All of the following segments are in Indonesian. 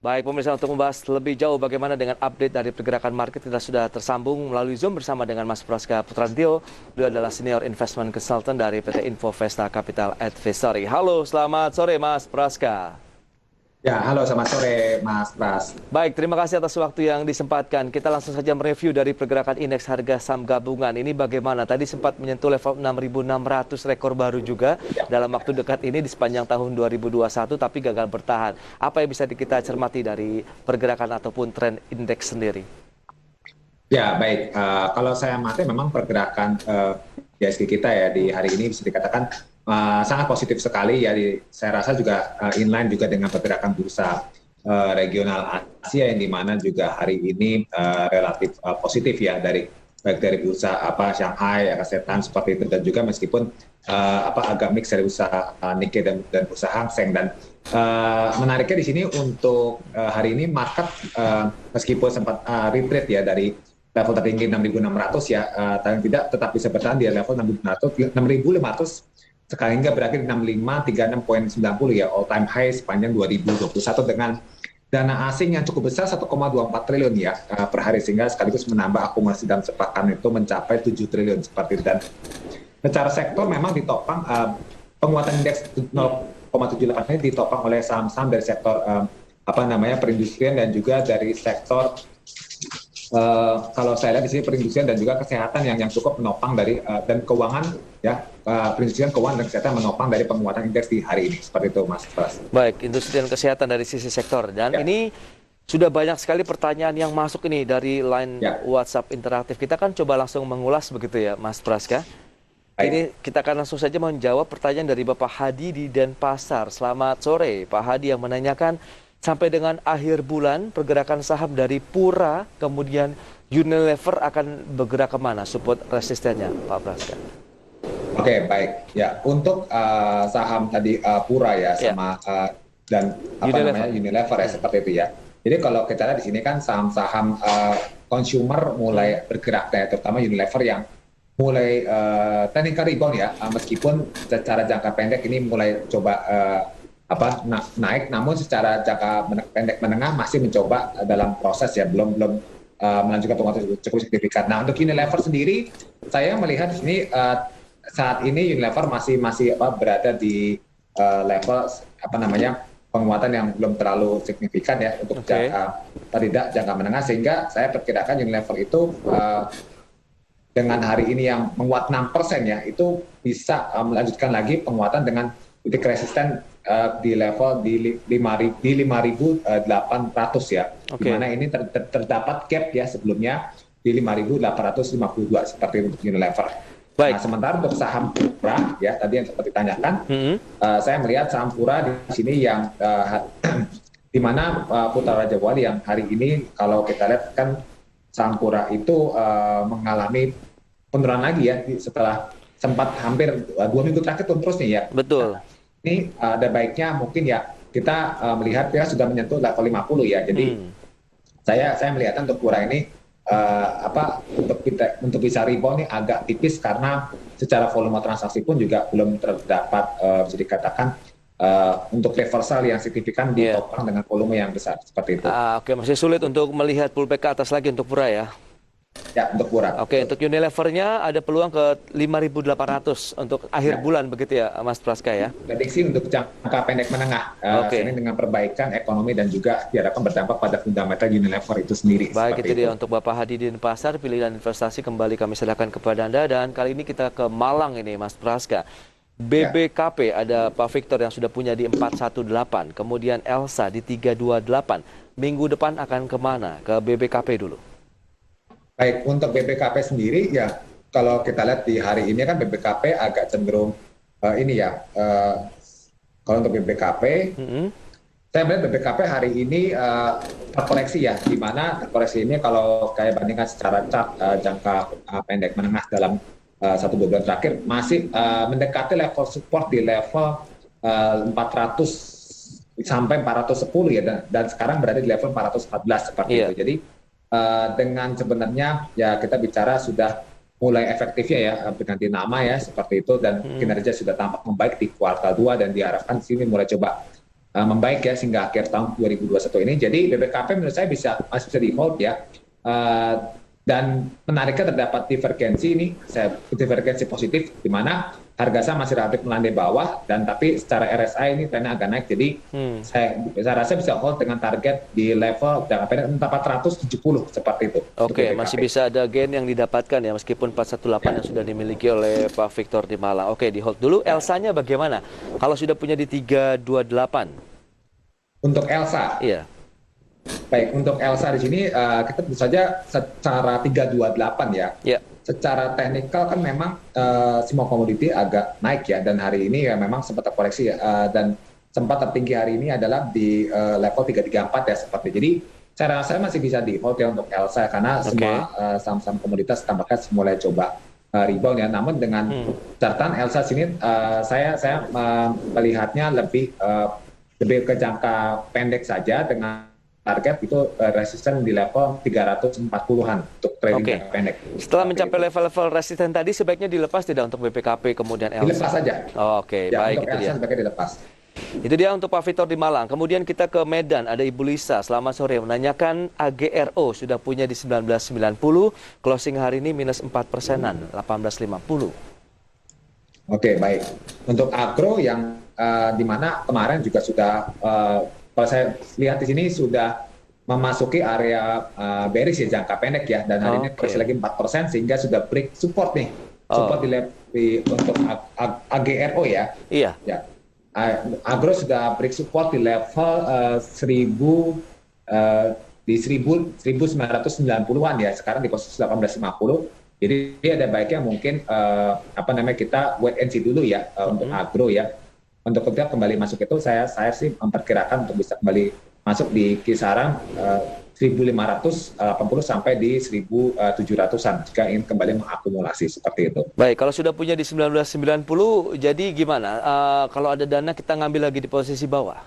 Baik, pemirsa, untuk membahas lebih jauh bagaimana dengan update dari pergerakan market, kita sudah tersambung melalui Zoom bersama dengan Mas Praska Putrantio. Beliau adalah Senior Investment Consultant dari PT Info Vesta Capital Advisory. Halo, selamat sore Mas Praska. Ya, halo selamat sore Mas Pras. Baik, terima kasih atas waktu yang disempatkan. Kita langsung saja mereview dari pergerakan indeks harga saham gabungan. Ini bagaimana? Tadi sempat menyentuh level 6.600 rekor baru juga dalam waktu dekat ini di sepanjang tahun 2021, tapi gagal bertahan. Apa yang bisa kita cermati dari pergerakan ataupun tren indeks sendiri? Ya, baik. Kalau saya amati memang pergerakan IHSG kita ya di hari ini bisa dikatakan sangat positif sekali ya. Saya rasa juga inline juga dengan pergerakan bursa regional Asia yang dimana juga hari ini relatif positif ya baik dari bursa Shanghai, Asean seperti itu dan juga meskipun agak mix dari bursa Nikkei dan bursa Hang Seng dan menariknya di sini untuk hari ini market meskipun sempat retreat ya dari level tertinggi 6.600 ya, paling tidak tetap bisa bertahan di level 6.500 sekali hingga berakhir di 6536.90 ya, all time high sepanjang 2021 dengan dana asing yang cukup besar 1,24 triliun ya per hari sehingga sekaligus menambah akumulasi dalam sepekan itu mencapai 7 triliun seperti itu. Dan secara sektor memang ditopang penguatan indeks 0,78 ini ditopang oleh saham-saham dari sektor perindustrian dan juga dari sektor kalau saya lihat di sini perindustrian dan juga kesehatan yang cukup menopang dari dan keuangan ya perindustrian, keuangan dan kesehatan menopang dari penguatan indeks di hari ini seperti itu Mas Pras. Baik, industri dan kesehatan dari sisi sektor. Dan Ya. ini sudah banyak sekali pertanyaan yang masuk ini dari line WhatsApp interaktif. Kita kan coba langsung mengulas begitu ya Mas Praska. Baik. Ini kita akan langsung saja menjawab pertanyaan dari Bapak Hadi di Denpasar. Selamat sore Pak Hadi yang menanyakan sampai dengan akhir bulan pergerakan saham dari Pura kemudian Unilever akan bergerak kemana support resistennya Pak Praska? Oke, baik. Ya, untuk saham tadi Pura ya sama dan Unilever ya seperti itu ya. Jadi kalau kita lihat di sini kan saham-saham consumer mulai bergerak ya, terutama Unilever yang mulai technical rebound ya, meskipun secara jangka pendek ini mulai coba naik, namun secara jangka pendek menengah masih mencoba dalam proses ya, belum melanjutkan penguatan cukup signifikan. Nah, untuk Unilever sendiri, saya melihat di sini saat ini Unilever masih berada di level penguatan yang belum terlalu signifikan ya untuk jangka menengah, sehingga saya perkirakan Unilever itu dengan hari ini yang menguat 6% ya, itu bisa melanjutkan lagi penguatan dengan titik resisten di level di 5.800 ya, di mana ini terdapat gap ya sebelumnya di 5.852 seperti untuk Unilever. Baik. Nah, sementara untuk saham Pura ya tadi yang seperti ditanyakan, saya melihat saham Pura di sini yang di mana Putra Raja Wali yang hari ini kalau kita lihat kan saham Pura itu mengalami penurunan lagi ya setelah sempat hampir 2 minggu terakhir turun terus nih ya. Betul. Nah, ini ada baiknya mungkin ya kita melihat ya sudah menyentuh level 50 ya. Jadi saya melihatnya untuk Pura ini untuk bisa rebound ini agak tipis karena secara volume transaksi pun juga belum terdapat bisa dikatakan untuk reversal yang signifikan ditopang dengan volume yang besar seperti itu. Oke, masih sulit untuk melihat pullback ke atas lagi untuk Pura ya. Ya, untuk Pura. Oke, untuk Unilevernya ada peluang ke 5.800 untuk akhir bulan begitu ya, Mas Praska ya? Prediksi untuk jangka pendek menengah, ini dengan perbaikan ekonomi dan juga diharapkan berdampak pada fundamental Unilever itu sendiri. Baik, itu dia untuk Bapak Hadi di Denpasar, pilihan investasi kembali kami serahkan kepada Anda. Dan kali ini kita ke Malang ini, Mas Praska. BBKP ada Pak Victor yang sudah punya di 418, kemudian Elsa di 328. Minggu depan akan kemana? Ke BBKP dulu. Baik, untuk BBKP sendiri ya kalau kita lihat di hari ini kan BBKP agak cenderung kalau untuk BBKP saya melihat BBKP hari ini terkoreksi ya, di mana terkoreksi ini kalau kayak bandingkan secara chart jangka pendek menengah dalam 1-2 bulan terakhir masih mendekati level support di level 400 sampai 410 ya, dan sekarang berada di level 414 seperti itu. Jadi dengan sebenarnya ya kita bicara sudah mulai efektifnya ya berganti nama ya seperti itu, dan kinerja sudah tampak membaik di kuartal 2 dan diharapkan sini mulai coba membaik ya sehingga akhir tahun 2021 ini. Jadi BBKP menurut saya masih bisa di hold ya. Dan menariknya terdapat divergensi ini, divergensi positif di mana harga saham masih relatif melandai bawah dan tapi secara RSI ini trennya agak naik. Jadi saya rasa bisa hold dengan target di level jangka pendek 470 seperti itu. Oke, masih bisa ada gain yang didapatkan ya meskipun 418 yang sudah dimiliki oleh Pak Victor di Malang. Oke, di hold dulu. Elsanya bagaimana? Kalau sudah punya di 328. Untuk Elsa. Iya. Baik, untuk Elsa di sini kita tentu saja secara 328 ya. Ya. Secara teknikal kan memang semua komoditi agak naik ya, dan hari ini ya memang sempat terkoreksi ya, dan sempat tertinggi hari ini adalah di level 334 ya seperti. Jadi saya rasa masih bisa di hold ya untuk Elsa karena semua saham-saham komoditas tampaknya mulai coba rebound ya. Namun dengan catatan Elsa sini saya melihatnya lebih ke jangka pendek saja dengan target itu resisten di level 340-an untuk trading jangka pendek. Setelah mencapai level-level resisten tadi sebaiknya dilepas tidak untuk BPKP kemudian Elsa? Dilepas saja. Oke, ya, baik, untuk itu Elsa dia. sebaiknya dilepas. Itu dia untuk Pak Victor di Malang. Kemudian kita ke Medan, ada Ibu Lisa. Selamat sore, menanyakan AGRO sudah punya di 1990, closing hari ini minus 4%-an, 1850. Oke, baik. Untuk agro yang di mana kemarin juga sudah kalau saya lihat di sini sudah memasuki area bearish ya jangka pendek ya, dan hari ini koreksi lagi 4% sehingga sudah break support nih, support untuk AGRO ya. Iya. Ya. Agro sudah break support di level 1990-an ya, sekarang di posisi 1850. Jadi ada baiknya mungkin kita wait and see dulu ya untuk agro ya. Untuk ketika kembali masuk itu saya sih memperkirakan untuk bisa kembali masuk di kisaran 1.580 sampai di 1.700-an jika ingin kembali mengakumulasi seperti itu. Baik, kalau sudah punya di 1990, jadi gimana? Kalau ada dana kita ngambil lagi di posisi bawah?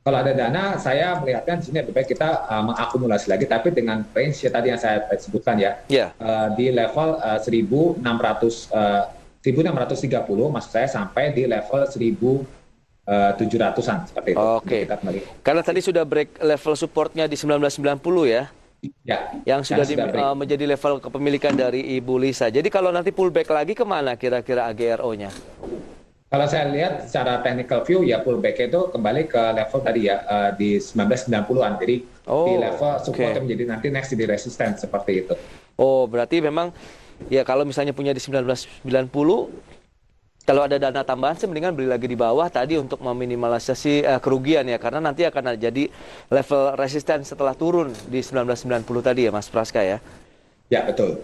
Kalau ada dana, saya melihatkan di sini lebih baik kita mengakumulasi lagi, tapi dengan range ya tadi yang saya sebutkan ya, di level 1.630 maksud saya sampai di level 1.700-an seperti itu. Oke. Karena tadi sudah break level supportnya di 1990 ya. Ya. Yang sudah menjadi level kepemilikan dari Ibu Lisa. Jadi kalau nanti pullback lagi kemana kira-kira AGRO-nya? Kalau saya lihat secara technical view ya pullback itu kembali ke level tadi ya di 1990-an. Jadi di level support yang menjadi nanti next di resistance seperti itu. Oh, berarti memang ya kalau misalnya punya di 1990, kalau ada dana tambahan sih mendingan beli lagi di bawah tadi untuk meminimalisasi kerugian ya, karena nanti akan jadi level resisten setelah turun di 1990 tadi ya Mas Praska ya. Ya, betul.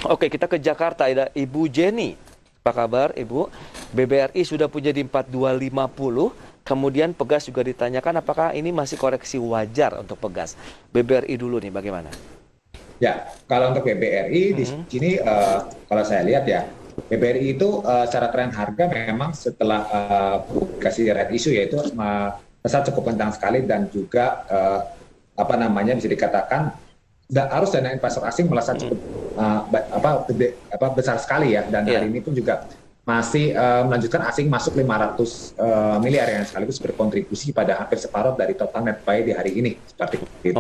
Oke, kita ke Jakarta, ada Ibu Jenny. Apa kabar Ibu? BBRI sudah punya di 4250, kemudian Pegas juga ditanyakan apakah ini masih koreksi wajar untuk Pegas. BBRI dulu nih bagaimana? Ya, kalau untuk BBRI di sini kalau saya lihat ya, BBRI itu secara tren harga memang setelah publikasi red issue yaitu pesat cukup kencang sekali dan juga bisa dikatakan arus dana investor asing melesat cukup besar sekali ya, dan hari ini pun juga masih melanjutkan asing masuk 500 miliar yang sekaligus berkontribusi pada hampir separuh dari total net buy di hari ini seperti itu.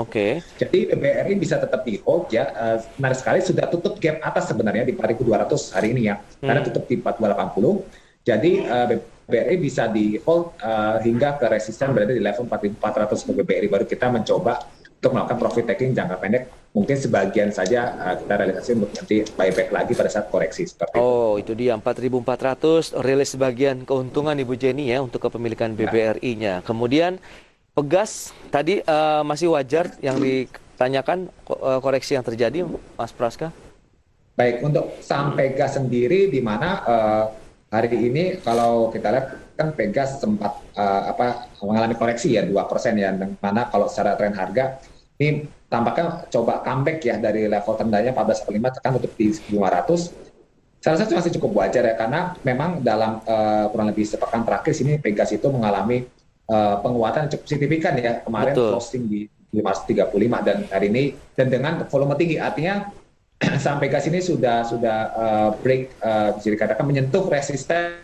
Jadi BBRI bisa tetap di hold ya. Menarik sekali sudah tutup gap atas sebenarnya di 4.200 hari ini ya, karena tutup di 4.280. Jadi BBRI bisa di hold hingga ke resisten berada di level 4.400 untuk BBRI, baru kita mencoba untuk melakukan profit taking jangka pendek. Mungkin sebagian saja kita realisasi untuk nanti buyback lagi pada saat koreksi seperti itu. Oh, itu dia 4.400 rilis sebagian keuntungan Ibu Jenny ya untuk kepemilikan BBRI-nya. Kemudian Pegas tadi masih wajar yang ditanyakan koreksi yang terjadi Mas Praska? Baik, untuk saham Pegas sendiri di mana hari ini kalau kita lihat kan Pegas sempat mengalami koreksi ya 2% ya, mana kalau secara tren harga ini tampaknya coba comeback ya dari level terendahnya 14.5 tekan untuk di 1.500. Saya rasa masih cukup wajar ya, karena memang dalam kurang lebih sepekan terakhir sini Pegas itu mengalami penguatan cukup signifikan ya, kemarin closing di 535 dan hari ini dan dengan volume tinggi, artinya saham Pegas ini sudah break bisa dikatakan menyentuh resisten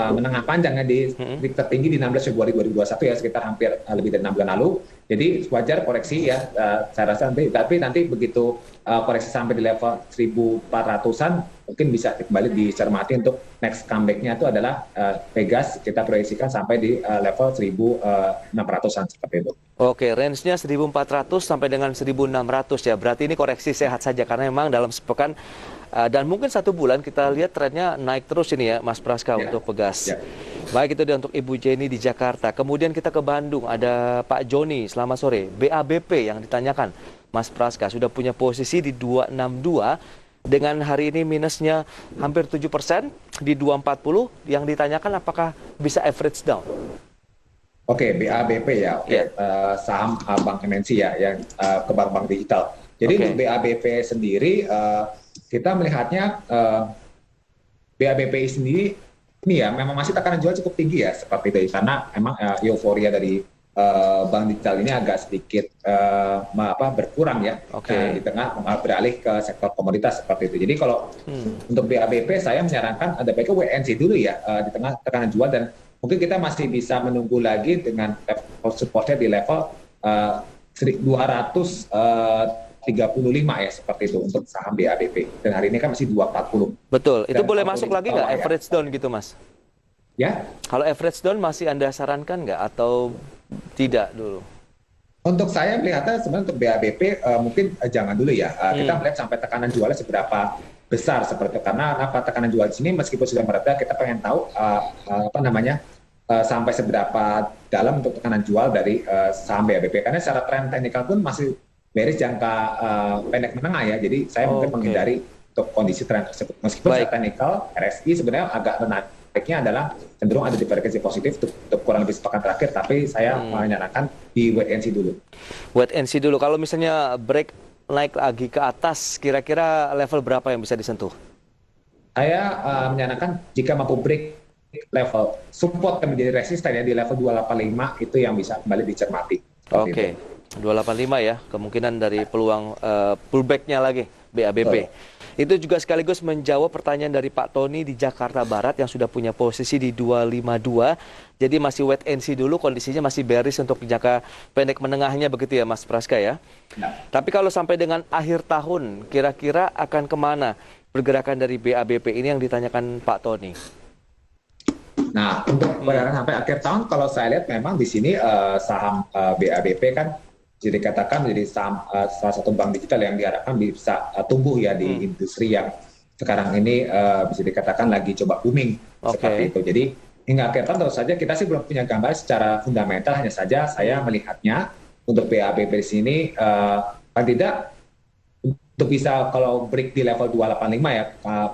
menengah panjangnya di tertinggi di 16 Februari 2021 ya, sekitar hampir lebih dari 6 bulan lalu. Jadi wajar koreksi ya, saya rasa tapi nanti begitu koreksi sampai di level 1400-an mungkin bisa kembali dicermati untuk next comeback-nya itu adalah Pegas kita proyeksikan sampai di level 1600-an seperti itu. Oke, range-nya 1.400 sampai dengan 1.600 ya. Berarti ini koreksi sehat saja karena memang dalam sepekan dan mungkin 1 bulan kita lihat trennya naik terus ini ya, Mas Praska, untuk Pegas. Baik, itu dia untuk Ibu Jenny di Jakarta. Kemudian kita ke Bandung, ada Pak Joni, selamat sore. BABP yang ditanyakan, Mas Praska, sudah punya posisi di 262, dengan hari ini minusnya hampir 7%, di 240, yang ditanyakan apakah bisa average down? Oke, BABP ya, saham Bank MNC ya, yang ke bank-bank digital. Jadi untuk BABP sendiri, kita melihatnya BABP sendiri ini ya memang masih tekanan jual cukup tinggi ya seperti itu, karena memang euforia dari bank digital ini agak sedikit berkurang ya, di tengah beralih ke sektor komoditas seperti itu. Jadi kalau untuk BABP saya menyarankan ada baiknya wait and see dulu ya, di tengah tekanan jual, dan mungkin kita masih bisa menunggu lagi dengan supportnya di level 235 ya seperti itu untuk saham BABP, dan hari ini kan masih 240. Betul, itu boleh masuk lagi nggak average down gitu, Mas? Ya. Kalau average down masih Anda sarankan nggak atau tidak dulu? Untuk saya melihatnya sebenarnya untuk BABP mungkin jangan dulu ya. Kita melihat sampai tekanan jualnya seberapa besar seperti itu. Karena tekanan jual di sini meskipun sudah mereda, kita pengen tahu sampai seberapa dalam untuk tekanan jual dari saham BABP. Karena secara tren teknikal pun masih bearish jangka pendek menengah ya. Jadi saya mungkin menghindari untuk kondisi tren tersebut. Meskipun secara teknikal RSI sebenarnya agak menariknya adalah cenderung ada divergensi positif untuk kurang lebih sepekan terakhir, tapi saya menyarankan di wait and see dulu. Wait and see dulu. Kalau misalnya break naik lagi ke atas, kira-kira level berapa yang bisa disentuh? Saya menyarankan jika mampu break level support dan menjadi resisten ya di level 285, itu yang bisa kembali dicermati. Oke. 285 ya, kemungkinan dari peluang pullback-nya lagi BABP. Itu juga sekaligus menjawab pertanyaan dari Pak Tony di Jakarta Barat yang sudah punya posisi di 252. Jadi masih wait and see dulu, kondisinya masih bearish untuk jangka pendek menengahnya begitu ya Mas Praska ya. Tapi kalau sampai dengan akhir tahun, kira-kira akan kemana pergerakan dari BABP ini yang ditanyakan Pak Tony? Nah, untuk pergerakan sampai akhir tahun, kalau saya lihat memang di sini saham BABP kan jadi dikatakan menjadi salah satu bank digital yang diharapkan bisa tumbuh ya di industri yang sekarang ini bisa dikatakan lagi coba booming seperti itu. Jadi hingga akhir tahun tentu saja kita sih belum punya gambar secara fundamental, hanya saja saya melihatnya untuk BABP di sini paling tidak untuk bisa kalau break di level 285 ya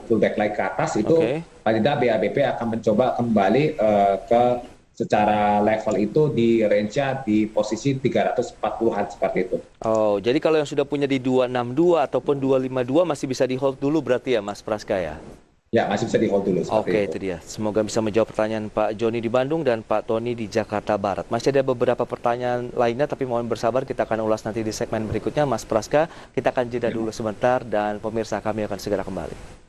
pullback lagi ke atas itu paling tidak BABP akan mencoba kembali ke secara level itu di range-nya di posisi 340-an seperti itu. Oh, jadi kalau yang sudah punya di 262 ataupun 252 masih bisa di hold dulu berarti ya Mas Praska ya? Ya, masih bisa di hold dulu. Oke, itu dia. Semoga bisa menjawab pertanyaan Pak Joni di Bandung dan Pak Tony di Jakarta Barat. Masih ada beberapa pertanyaan lainnya, tapi mohon bersabar, kita akan ulas nanti di segmen berikutnya. Mas Praska, kita akan jeda dulu sebentar dan pemirsa kami akan segera kembali.